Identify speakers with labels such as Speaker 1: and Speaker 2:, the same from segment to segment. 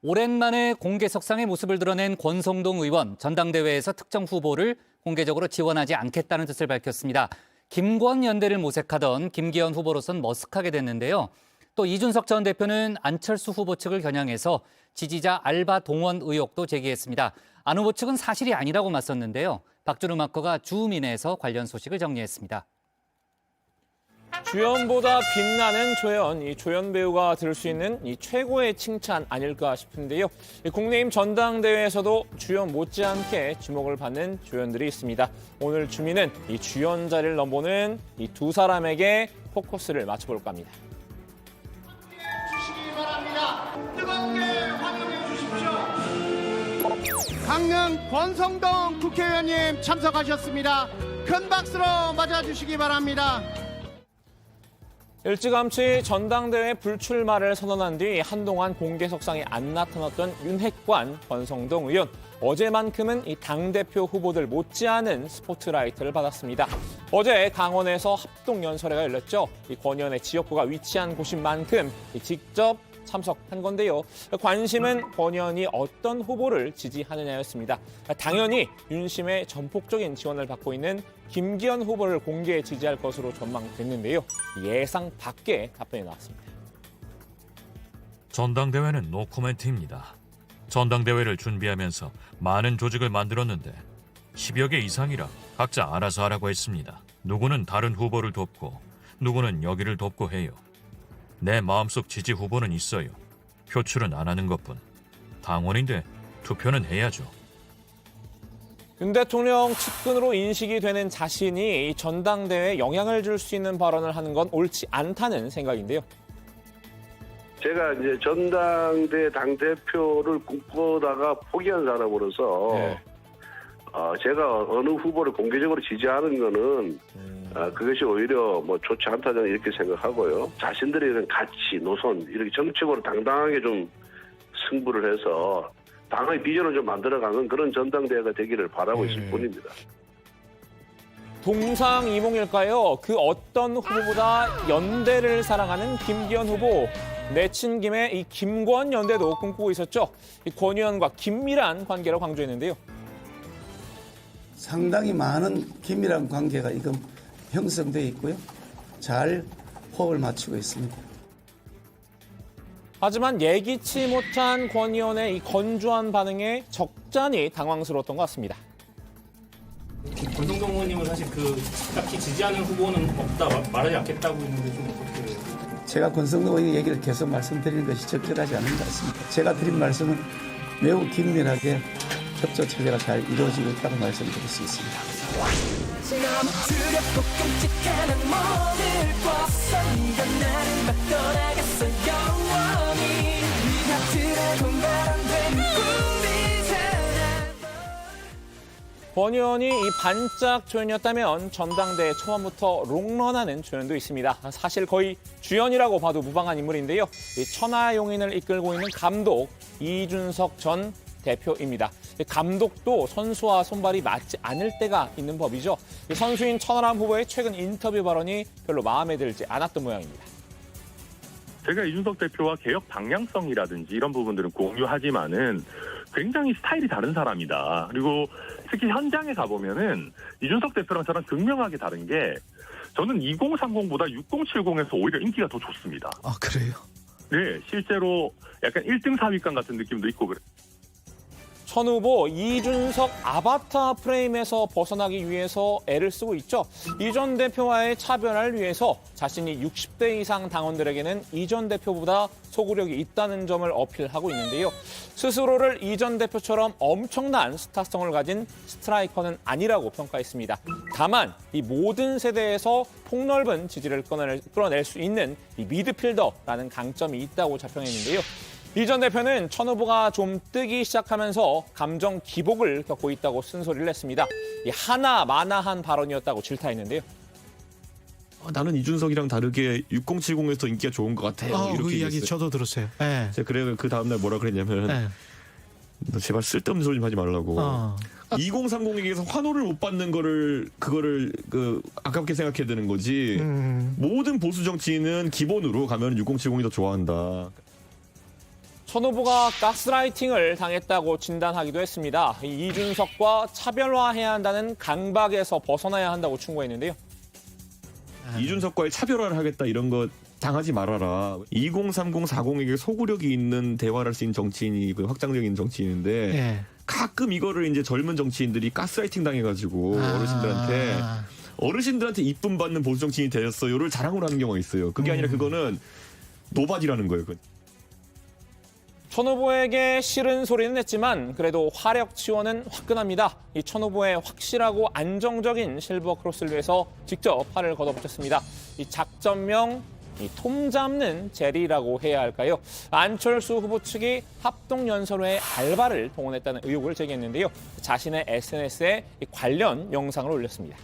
Speaker 1: 오랜만에 공개석상의 모습을 드러낸 권성동 의원, 전당대회에서 특정 후보를 공개적으로 지원하지 않겠다는 뜻을 밝혔습니다. 김권 연대를 모색하던 김기현 후보로선 머쓱하게 됐는데요. 또 이준석 전 대표는 안철수 후보 측을 겨냥해서 지지자 알바 동원 의혹도 제기했습니다. 안 후보 측은 사실이 아니라고 맞섰는데요. 박준우 마커가 주민에서 관련 소식을 정리했습니다.
Speaker 2: 주연보다 빛나는 조연, 이 조연 배우가 들을 수 있는 이 최고의 칭찬 아닐까 싶은데요. 국내임 전당대회에서도 주연 못지않게 주목을 받는 조연들이 있습니다. 오늘 주민은 이 주연 자리를 넘보는 이 두 사람에게 포커스를 맞춰볼까 합니다.
Speaker 3: 주시기 바랍니다. 뜨겁게 환영해 주십시오. 강릉 권성동 국회의원님 참석하셨습니다. 큰 박수로 맞아주시기 바랍니다.
Speaker 2: 일찌감치 전당대회 불출마를 선언한 뒤 한동안 공개석상에 안 나타났던 윤핵관 권성동 의원. 어제만큼은 이 당대표 후보들 못지않은 스포트라이트를 받았습니다. 어제 강원에서 합동연설회가 열렸죠. 이 권 의원의 지역구가 위치한 곳인 만큼 직접 참석한 건데요. 관심은 권 의원이 어떤 후보를 지지하느냐였습니다. 당연히 윤심의 전폭적인 지원을 받고 있는 김기현 후보를 공개 지지할 것으로 전망됐는데요. 예상 밖의 답변이 나왔습니다.
Speaker 4: 전당대회는 노코멘트입니다. 전당대회를 준비하면서 많은 조직을 만들었는데 10여 개 이상이라 각자 알아서 하라고 했습니다. 누구는 다른 후보를 돕고 누구는 여기를 돕고 해요. 내 마음속 지지 후보는 있어요. 표출은 안 하는 것뿐. 당원인데 투표는 해야죠.
Speaker 2: 윤 대통령 측근으로 인식이 되는 자신이 전당대회에 영향을 줄 수 있는 발언을 하는 건 옳지 않다는 생각인데요.
Speaker 5: 제가 이제 전당대 당대표를 꿈꾸다가 포기한 사람으로서
Speaker 2: 네.
Speaker 5: 제가 어느 후보를 공개적으로 지지하는 거는 그것이 오히려 뭐 좋지 않다 저는 이렇게 생각하고요. 자신들의 이런 가치, 노선 이렇게 정책으로 당당하게 좀 승부를 해서 당의 비전을 좀 만들어가는 그런 전당대회가 되기를 바라고 있을 뿐입니다.
Speaker 2: 동상이몽일까요? 그 어떤 후보보다 연대를 사랑하는 김기현 후보. 내친 김에 이 김권 연대도 꿈꾸고 있었죠. 이 권 의원과 긴밀한 관계를 강조했는데요.
Speaker 6: 상당히 많은 긴밀한 관계가 지금 형성되어 있고요. 잘 호흡을 맞추고 있습니다.
Speaker 2: 하지만 예기치 못한 권 의원의 이 건조한 반응에 적잖이 당황스러웠던 것 같습니다.
Speaker 7: 권성동 의원님은 사실 딱히 지지하는 후보는 없다 말하지 않겠다고 했는데 좀 어떻게 돼요?
Speaker 6: 제가 권성동 의원 얘기를 계속 말씀드리는 것이 적절하지 않은 것 같습니다. 제가 드린 말씀은 매우 긴밀하게 협조 체제가 잘 이루어지고 있다고 말씀드릴 수 있습니다.
Speaker 8: 너무 두렵고 끔찍한 모든 벗어 네가 나를 막 떠나갔어 영원히 네가 들어본 바람 되는 꿈이잖아.
Speaker 2: 권 의원이 이 반짝 조연이었다면 전당대회 초반부터 롱런하는 조연도 있습니다. 사실 거의 주연이라고 봐도 무방한 인물인데요. 이 천하용인을 이끌고 있는 감독 이준석 전 대표입니다. 감독도 선수와 손발이 맞지 않을 때가 있는 법이죠. 선수인 천하람 후보의 최근 인터뷰 발언이 별로 마음에 들지 않았던 모양입니다.
Speaker 9: 제가 이준석 대표와 개혁 방향성이라든지 이런 부분들은 공유하지만은 굉장히 스타일이 다른 사람이다. 그리고 특히 현장에 가보면은 이준석 대표랑 저랑 극명하게 다른 게 저는 2030보다 6070에서 오히려 인기가 더 좋습니다.
Speaker 10: 아, 그래요?
Speaker 9: 네, 실제로 약간 1등 4위권 같은 느낌도 있고 그래요.
Speaker 2: 천 후보 이준석 아바타 프레임에서 벗어나기 위해서 애를 쓰고 있죠. 이 전 대표와의 차별화를 위해서 자신이 60대 이상 당원들에게는 이 전 대표보다 소구력이 있다는 점을 어필하고 있는데요. 스스로를 이 전 대표처럼 엄청난 스타성을 가진 스트라이커는 아니라고 평가했습니다. 다만 이 모든 세대에서 폭넓은 지지를 끌어낼 수 있는 이 미드필더라는 강점이 있다고 자평했는데요. 이 전 대표는 천 후보가 좀 뜨기 시작하면서 감정 기복을 겪고 있다고 쓴소리를 냈습니다. 하나마나한 발언이었다고 질타했는데요.
Speaker 10: 나는 이준석이랑 다르게 6070에서 인기가 좋은 것 같아요. 이렇게
Speaker 11: 그 이야기
Speaker 10: 얘기했어요.
Speaker 11: 저도 들었어요. 네.
Speaker 10: 제가 그래 그 다음날 뭐라 그랬냐면
Speaker 11: 네.
Speaker 10: 너 제발 쓸데없는 소리 좀 하지 말라고. 2030에게서 환호를 못 받는 그거를 아깝게 생각해야 되는 거지. 모든 보수 정치인은 기본으로 가면 6070이 더 좋아한다.
Speaker 2: 천 후보가 가스라이팅을 당했다고 진단하기도 했습니다. 이준석과 차별화해야 한다는 강박에서 벗어나야 한다고 충고했는데요.
Speaker 10: 이준석과의 차별화를 하겠다 이런 거 당하지 말아라. 2030, 40에게 소구력이 있는 대화를 할 수 있는 정치인이 그 확장적인 정치인인데
Speaker 11: 예.
Speaker 10: 가끔 이거를 이제 젊은 정치인들이 가스라이팅 당해가지고 어르신들한테 이쁨 받는 보수 정치인이 되었어요를 자랑을 하는 경우가 있어요. 그게 아니라 그거는 노바디라는 거예요.
Speaker 2: 천 후보에게 싫은 소리는 했지만 그래도 화력 지원은 화끈합니다. 이 천 후보의 확실하고 안정적인 실버 크로스를 위해서 직접 팔을 걷어붙였습니다. 이 작전명 톰 잡는 제리라고 해야 할까요? 안철수 후보 측이 합동연설회에 알바를 동원했다는 의혹을 제기했는데요. 자신의 SNS에 관련 영상을 올렸습니다.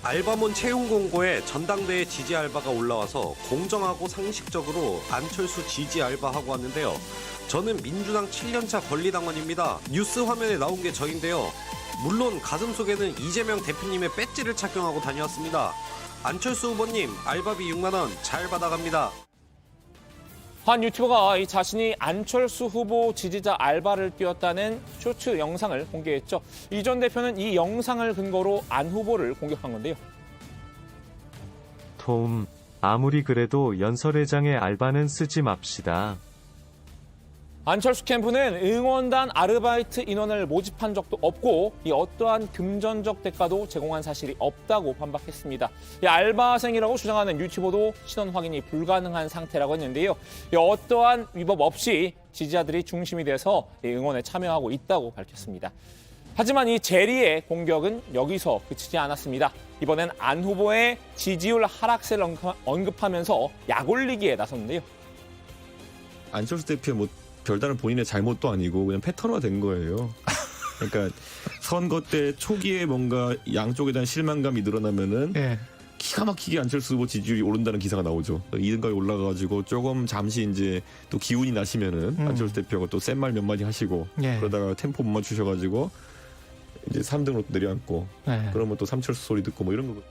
Speaker 12: 알바몬 채용 공고에 전당대회 지지 알바가 올라와서 공정하고 상식적으로 안철수 지지 알바하고 왔는데요. 저는 민주당 7년차 권리당원입니다. 뉴스 화면에 나온 게 저인데요. 물론 가슴 속에는 이재명 대표님의 배지를 착용하고 다녀왔습니다. 안철수 후보님 알바비 6만 원 잘 받아갑니다.
Speaker 2: 한 유튜버가 자신이 안철수 후보 지지자 알바를 뛰었다는 쇼츠 영상을 공개했죠. 이 전 대표는 이 영상을 근거로 안 후보를 공격한 건데요.
Speaker 13: 톰, 아무리 그래도 연설회장의 알바는 쓰지 맙시다.
Speaker 2: 안철수 캠프는 응원단 아르바이트 인원을 모집한 적도 없고 이 어떠한 금전적 대가도 제공한 사실이 없다고 반박했습니다. 이 알바생이라고 주장하는 유튜버도 신원 확인이 불가능한 상태라고 했는데요. 이 어떠한 위법 없이 지지자들이 중심이 돼서 응원에 참여하고 있다고 밝혔습니다. 하지만 이 제리의 공격은 여기서 그치지 않았습니다. 이번엔 안 후보의 지지율 하락세를 언급하면서 약 올리기에 나섰는데요.
Speaker 10: 안철수 대표의 뭐 별다른 본인의 잘못도 아니고 그냥 패턴화 된 거예요. 그러니까 선거 때 초기에 뭔가 양쪽에 대한 실망감이 늘어나면은 기가 막히게 안철수 후보 지지율이 오른다는 기사가 나오죠. 2등까지 올라가가지고 조금 잠시 이제 또 기운이 나시면은 안철수 대표가 또 센 말 몇 마디 하시고 그러다가 템포 못 맞추셔가지고 이제 3등으로 내려앉고 그러면 또 삼철수 소리 듣고 뭐 이런 거.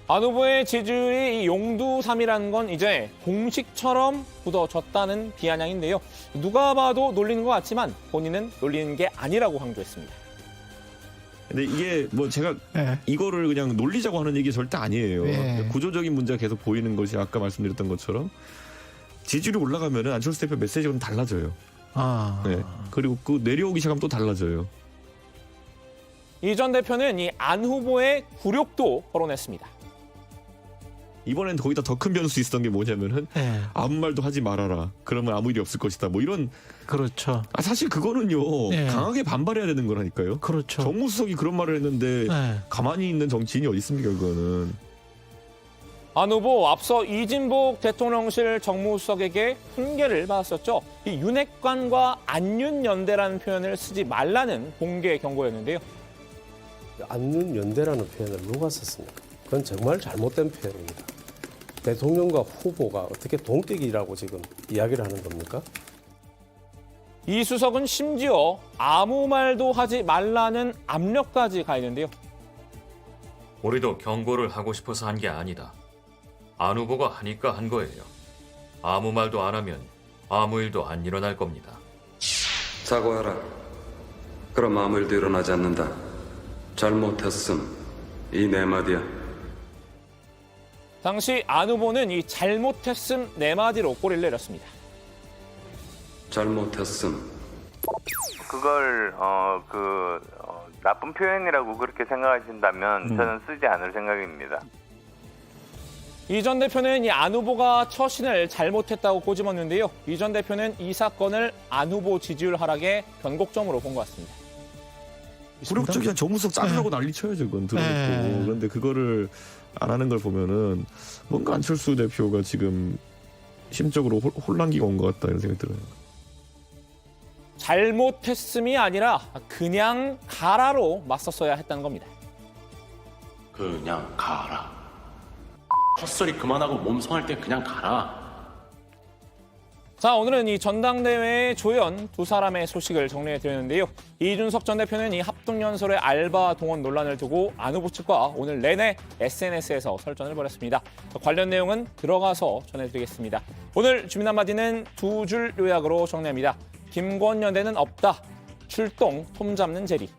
Speaker 2: 안 후보의 지지율이 이 용두삼이라는 건 이제 공식처럼 굳어졌다는 비아냥인데요. 누가 봐도 놀리는 것 같지만 본인은 놀리는 게 아니라고 강조했습니다.
Speaker 10: 근데 이게 뭐 제가 이거를 그냥 놀리자고 하는 얘기 절대 아니에요. 구조적인 문제가 계속 보이는 것이 아까 말씀드렸던 것처럼 지지율이 올라가면은 안철수 대표 메시지가 좀 달라져요. 그리고 그 내려오기 시작하면 또 달라져요.
Speaker 2: 이 전 대표는 이 안 후보의 굴욕도 거론했습니다.
Speaker 10: 이번엔 거기다 더 큰 변수 있었던 게 뭐냐면은 아무 말도 하지 말아라. 그러면 아무 일이 없을 것이다. 뭐 이런.
Speaker 11: 그렇죠.
Speaker 10: 사실 그거는요. 강하게 반발해야 되는 거라니까요.
Speaker 11: 그렇죠.
Speaker 10: 정무수석이 그런 말을 했는데 가만히 있는 정치인이 어디 있습니까 그거는.
Speaker 2: 안 후보 앞서 이진복 대통령실 정무수석에게 훈계를 받았었죠. 이 윤핵관과 안윤연대라는 표현을 쓰지 말라는 공개 경고였는데요.
Speaker 14: 안윤연대라는 표현을 누가 썼습니까? 그건 정말 잘못된 표현입니다. 대통령과 후보가 어떻게 동격이라고 지금 이야기를 하는 겁니까?
Speaker 2: 이 수석은 심지어 아무 말도 하지 말라는 압력까지 가했는데요.
Speaker 4: 우리도 경고를 하고 싶어서 한 게 아니다. 안 후보가 하니까 한 거예요. 아무 말도 안 하면 아무 일도 안 일어날 겁니다.
Speaker 15: 사과하라. 그럼 아무 일도 일어나지 않는다. 잘못했음. 이 네 마디야.
Speaker 2: 당시 안 후보는 이 잘못했음 네 마디로 꼬리를 내렸습니다.
Speaker 15: 잘못했음.
Speaker 16: 그걸 나쁜 표현이라고 그렇게 생각하신다면 저는 쓰지 않을 생각입니다.
Speaker 2: 이 전 대표는 이 안 후보가 처신을 잘못했다고 꼬집었는데요. 이 전 대표는 이 사건을 안 후보 지지율 하락의 변곡점으로 본 것 같습니다.
Speaker 10: 굴욕적인 정무수석 자르라고 난리 쳐야죠. 그건 들어놓고. 그런데 그거를 안 하는 걸 보면은 뭔가 안철수 대표가 지금 심적으로 혼란기가 온 것 같다 이런 생각이 들어요.
Speaker 2: 잘못했음이 아니라 그냥 가라로 맞섰어야 했다는 겁니다.
Speaker 17: 그냥 가라. 헛소리 그만하고 몸 성할 때 그냥 가라.
Speaker 2: 자, 오늘은 이 전당대회 조연 두 사람의 소식을 정리해드렸는데요. 이준석 전 대표는 이 합동연설의 알바 동원 논란을 두고 안 후보 측과 오늘 내내 SNS에서 설전을 벌였습니다. 관련 내용은 들어가서 전해드리겠습니다. 오늘 주민 한마디는 두 줄 요약으로 정리합니다. 김건연대는 없다. 출동 톰 잡는 제리.